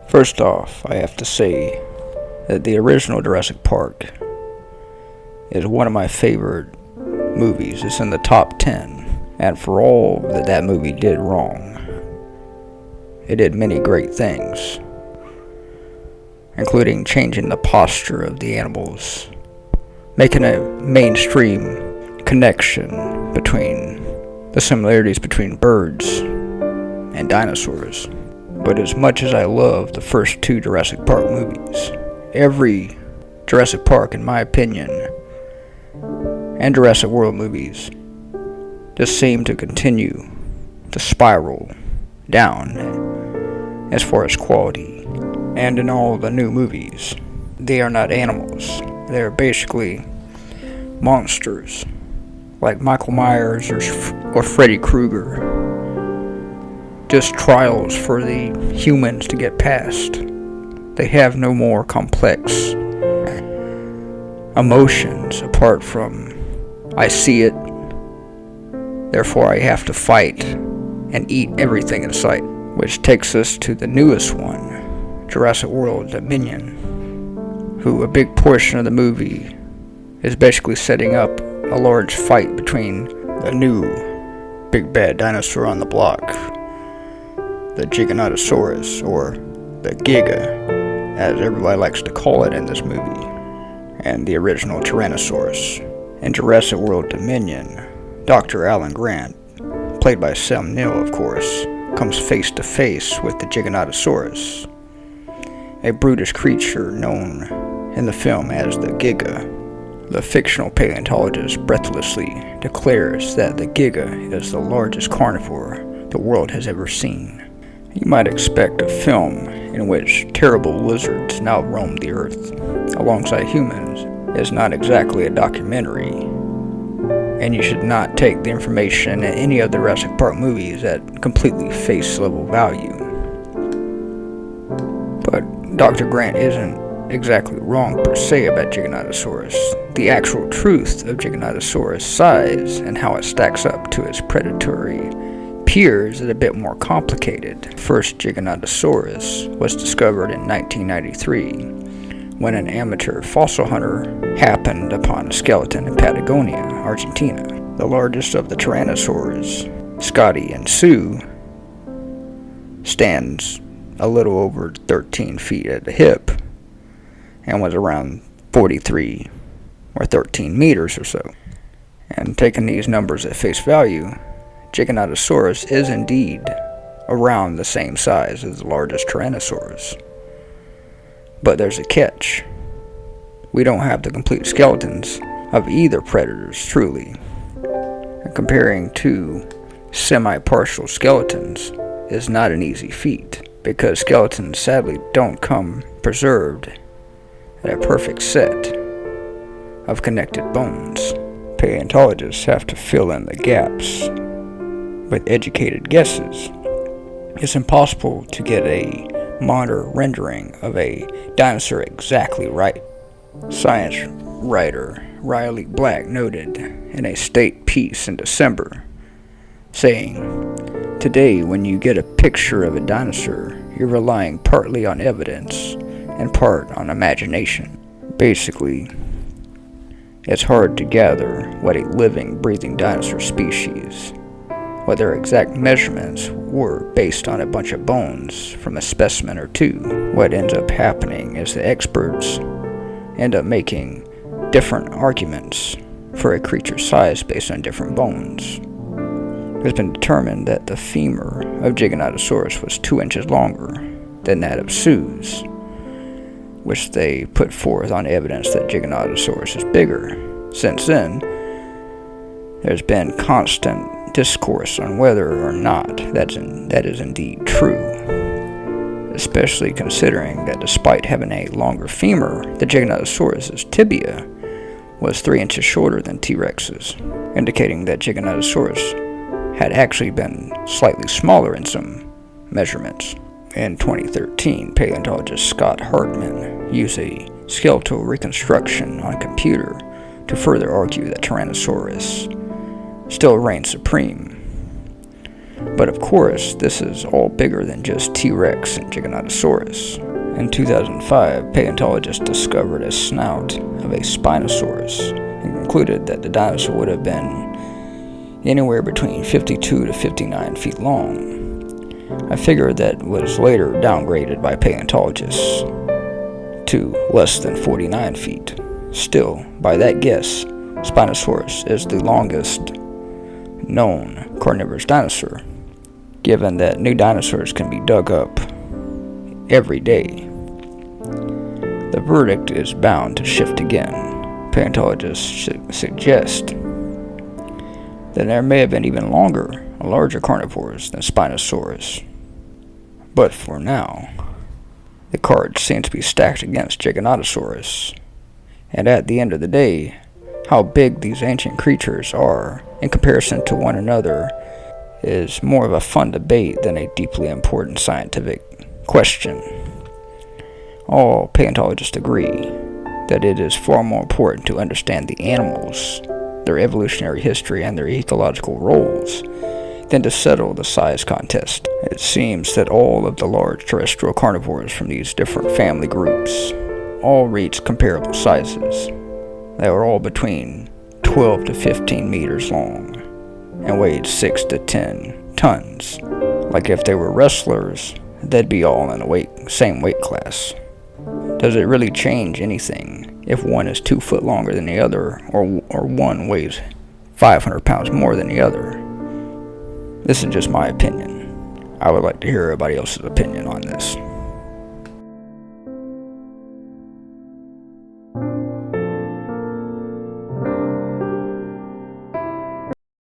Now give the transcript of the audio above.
First off, I have to say that the original Jurassic Park is one of my favorite movies. It's in the top 10, and for all that movie did wrong, it did many great things, including changing the posture of the animals, making a mainstream connection between the similarities between birds and dinosaurs. But as much as I love the first two Jurassic Park movies, every Jurassic Park, in my opinion, and Jurassic World movies just seem to continue to spiral down as far as quality. And in all the new movies, they are not animals. They're basically monsters, like Michael Myers or Freddy Krueger. Just trials for the humans to get past. They have no more complex emotions apart from I see it, therefore I have to fight and eat everything in sight. Which takes us to the newest one, Jurassic Worlds Dominion, who a big portion of the movie is basically setting up a large fight between the new big bad dinosaur on the block, the Giganotosaurus, or the Giga, as everybody likes to call it in this movie, and the original Tyrannosaurus. In Jurassic World Dominion, Dr. Alan Grant, played by Sam Neill of course, comes face to face with the Giganotosaurus, a brutish creature known in the film as the Giga. The fictional paleontologist breathlessly declares that the Giga is the largest carnivore the world has ever seen. You might expect a film in which terrible lizards now roam the earth alongside humans is not exactly a documentary, and you should not take the information in any of the Jurassic Park movies at completely face level value. But Dr. Grant isn't exactly wrong per se about Giganotosaurus. The actual truth of Giganotosaurus' size and how it stacks up to its predatory peers is a bit more complicated. First Giganotosaurus was discovered in 1993 when an amateur fossil hunter happened upon a skeleton in Patagonia, Argentina. The largest of the tyrannosaurs, Scotty and Sue, stands a little over 13 feet at the hip and was around 43 or 13 meters or so. And taking these numbers at face value, Giganotosaurus is indeed around the same size as the largest Tyrannosaurus. But there's a catch. We don't have the complete skeletons of either predators, truly. And comparing two semi-partial skeletons is not an easy feat, because skeletons sadly don't come preserved at a perfect set of connected bones. Paleontologists have to fill in the gaps with educated guesses. It's impossible to get a modern rendering of a dinosaur exactly right. Science writer Riley Black noted in a state piece in December, saying, "Today, when you get a picture of a dinosaur, you're relying partly on evidence and part on imagination. Basically, it's hard to gather what a living, breathing dinosaur species, what their exact measurements were based on a bunch of bones from a specimen or two. What ends up happening is the experts end up making different arguments for a creature's size based on different bones. It has been determined that the femur of Giganotosaurus was 2 inches longer than that of Sue's, which they put forth on evidence that Giganotosaurus is bigger. Since then, there's been constant discourse on whether or not that is indeed true, especially considering that despite having a longer femur, the Giganotosaurus' tibia was 3 inches shorter than T-Rex's, indicating that Giganotosaurus had actually been slightly smaller in some measurements. In 2013, paleontologist Scott Hartman used a skeletal reconstruction on a computer to further argue that Tyrannosaurus still reigns supreme. But of course, this is all bigger than just T-Rex and Giganotosaurus. In 2005, paleontologists discovered a snout of a Spinosaurus and concluded that the dinosaur would have been anywhere between 52 to 59 feet long. A figure that was later downgraded by paleontologists to less than 49 feet. Still, by that guess, Spinosaurus is the longest known carnivorous dinosaur, given that new dinosaurs can be dug up every day. The verdict is bound to shift again. Paleontologists suggest that there may have been even larger carnivores than Spinosaurus. But for now, the cards seem to be stacked against Giganotosaurus. And at the end of the day, how big these ancient creatures are in comparison to one another is more of a fun debate than a deeply important scientific question. All paleontologists agree that it is far more important to understand the animals, their evolutionary history, and their ecological roles than to settle the size contest. It seems that all of the large terrestrial carnivores from these different family groups all reach comparable sizes. They were all between 12 to 15 meters long and weighed 6 to 10 tons. Like if they were wrestlers, they'd be all in the same weight class. Does it really change anything if one is 2 foot longer than the other, or one weighs 500 pounds more than the other? This is just my opinion. I would like to hear everybody else's opinion on this.